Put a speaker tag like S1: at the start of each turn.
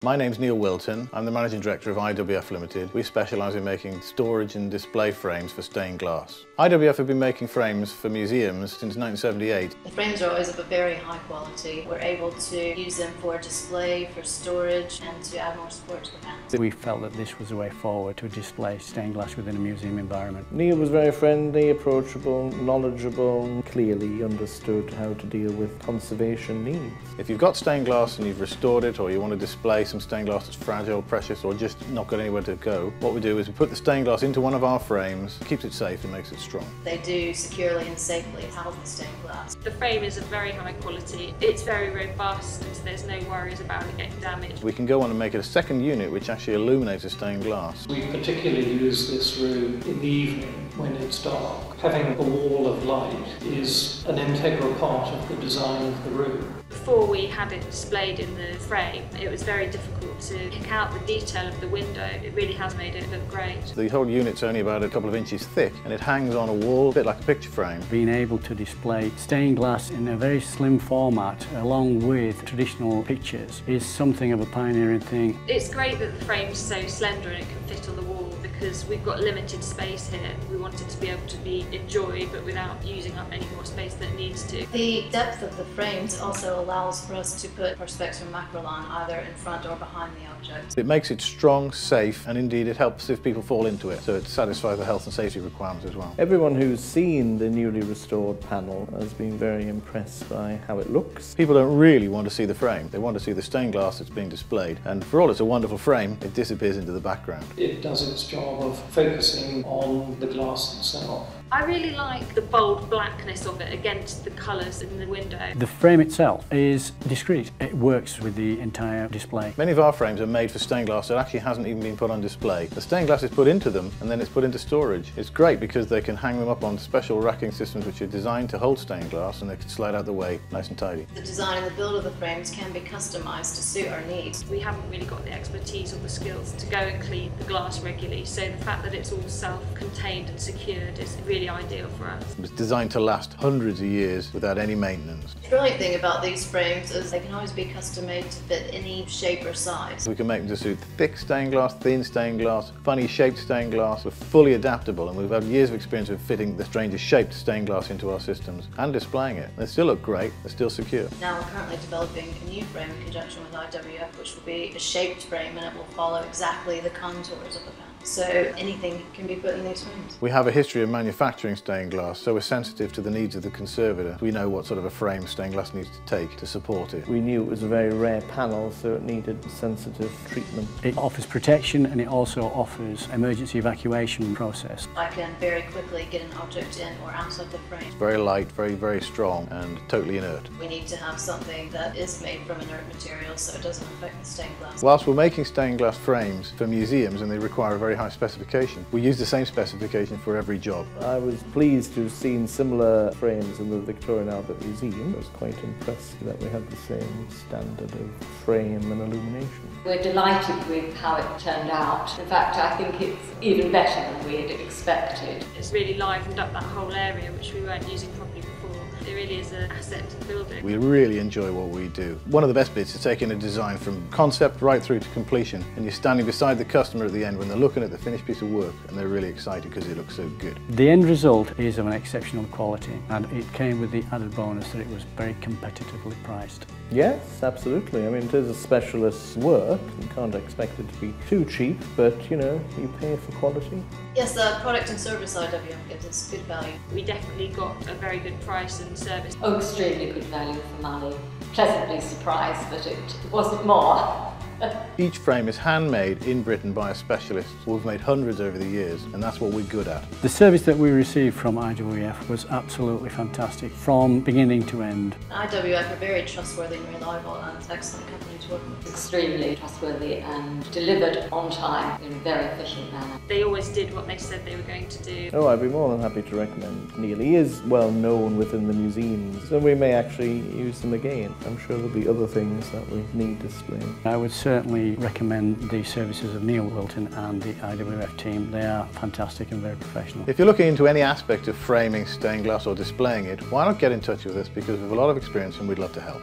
S1: My name's Neil Wilton. I'm the Managing Director of IWF Limited. We specialise in making storage and display frames for stained glass. IWF have been making frames for museums since 1978.
S2: The frames are always of a very high quality. We're able to use them for display, for storage, and to add more support to the panels.
S3: We felt that this was the way forward to display stained glass within a museum environment.
S4: Neil was very friendly, approachable, knowledgeable, clearly understood how to deal with conservation needs.
S1: If you've got stained glass and you've restored it, or you want to display some stained glass that's fragile, precious, or just not got anywhere to go, what we do is we put the stained glass into one of our frames, keeps it safe and makes it strong.
S2: They do securely and safely house the stained glass.
S5: The frame is of very high quality. It's very robust, so there's no worries about it getting damaged.
S1: We can go on and make it a second unit which actually illuminates the stained glass.
S6: We particularly use this room in the evening when it's dark. Having a wall of light is an integral part of the design of the room.
S5: Before we had it displayed in the frame, it was very difficult to pick out the detail of the window. It really has made it look great.
S1: The whole unit's only about a couple of inches thick and it hangs on a wall, a bit like a picture frame.
S3: Being able to display stained glass in a very slim format along with traditional pictures is something of a pioneering thing.
S5: It's great that the frame's so slender and it can fit on the wall because we've got limited space here. We want it to be able to be enjoyed but without using up any more space than it needs to.
S2: The depth of the frames also allows for us to put Perspex or Macrolon either in front or behind the object.
S1: It makes it strong, safe, and indeed it helps if people fall into it, so it satisfies the health and safety requirements as well.
S4: Everyone who's seen the newly restored panel has been very impressed by how it looks.
S1: People don't really want to see the frame, they want to see the stained glass that's being displayed, and for all it's a wonderful frame, it disappears into the background.
S6: It does its job of focusing on the glass itself.
S5: I really like the bold blackness of it against the colours in the window.
S3: The frame itself is discreet. It works with the entire display.
S1: Many of our frames are made for stained glass that actually hasn't even been put on display. The stained glass is put into them and then it's put into storage. It's great because they can hang them up on special racking systems which are designed to hold stained glass and they can slide out the way nice and tidy.
S2: The design and the build of the frames can be customised to suit our needs.
S5: We haven't really got the expertise or the skills to go and clean the glass regularly, so the fact that it's all self-contained and secured is really ideal for us.
S1: It's designed to last hundreds of years without any maintenance.
S2: The brilliant thing about these frames is they can always be custom made to fit any shape or size.
S1: We can make them to suit thick stained glass, thin stained glass, funny shaped stained glass. We're fully adaptable and we've had years of experience of fitting the strangest shaped stained glass into our systems and displaying it. They still look great, they're still secure.
S2: Now we're currently developing a new frame in conjunction with IWF which will be a shaped frame and it will follow exactly the contours of the panel. So anything can be put in these frames.
S1: We have a history of manufacturing stained glass, so we're sensitive to the needs of the conservator. We know what sort of a frame stained glass needs to take to support it.
S4: We knew it was a very rare panel, so it needed sensitive treatment.
S3: It offers protection and it also offers emergency evacuation process.
S2: I can very quickly get an object in or out of the frame.
S1: It's very light, very strong and totally inert.
S2: We need to have something that is made from inert material so it doesn't affect the stained glass.
S1: Whilst we're making stained glass frames for museums and they require a very high specification, we use the same specification for every job.
S4: I was pleased to have seen similar frames in the Victoria and Albert Museum. I was quite impressed that we had the same standard of frame and illumination.
S7: We're delighted with how it turned out. In fact, I think it's even better than we had expected.
S5: It's really livened up that whole area which we weren't using properly before. It really is an asset to the building.
S1: We really enjoy what we do. One of the best bits is taking a design from concept right through to completion, and you're standing beside the customer at the end when they're looking at the finished piece of work and they're really excited because it looks so good.
S3: The end result is of an exceptional quality and it came with the added bonus that it was very competitively priced.
S4: Yes, absolutely. I mean, it is a specialist work. You can't expect it to be too cheap, but, you know, you pay for quality.
S2: Yes, the product and service IWF gives us good value.
S5: We definitely got a very good price and service.
S7: Oh, extremely good value for money. Pleasantly surprised that it wasn't more.
S1: Each frame is handmade in Britain by a specialist. We've made hundreds over the years and that's what we're good at.
S3: The service that we received from IWF was absolutely fantastic from beginning to end.
S2: IWF are very trustworthy and reliable and excellent company to work with.
S7: Extremely trustworthy and delivered on time in a very efficient manner.
S5: They always did what they said they were going to do.
S4: Oh, I'd be more than happy to recommend Neil. He is well known within the museums, so we may actually use them again. I'm sure there'll be other things that we need displaying.
S3: I would certainly recommend the services of Neil Wilton and the IWF team. They are fantastic and very professional.
S1: If you're looking into any aspect of framing stained glass or displaying it, why not get in touch with us because we have a lot of experience and we'd love to help.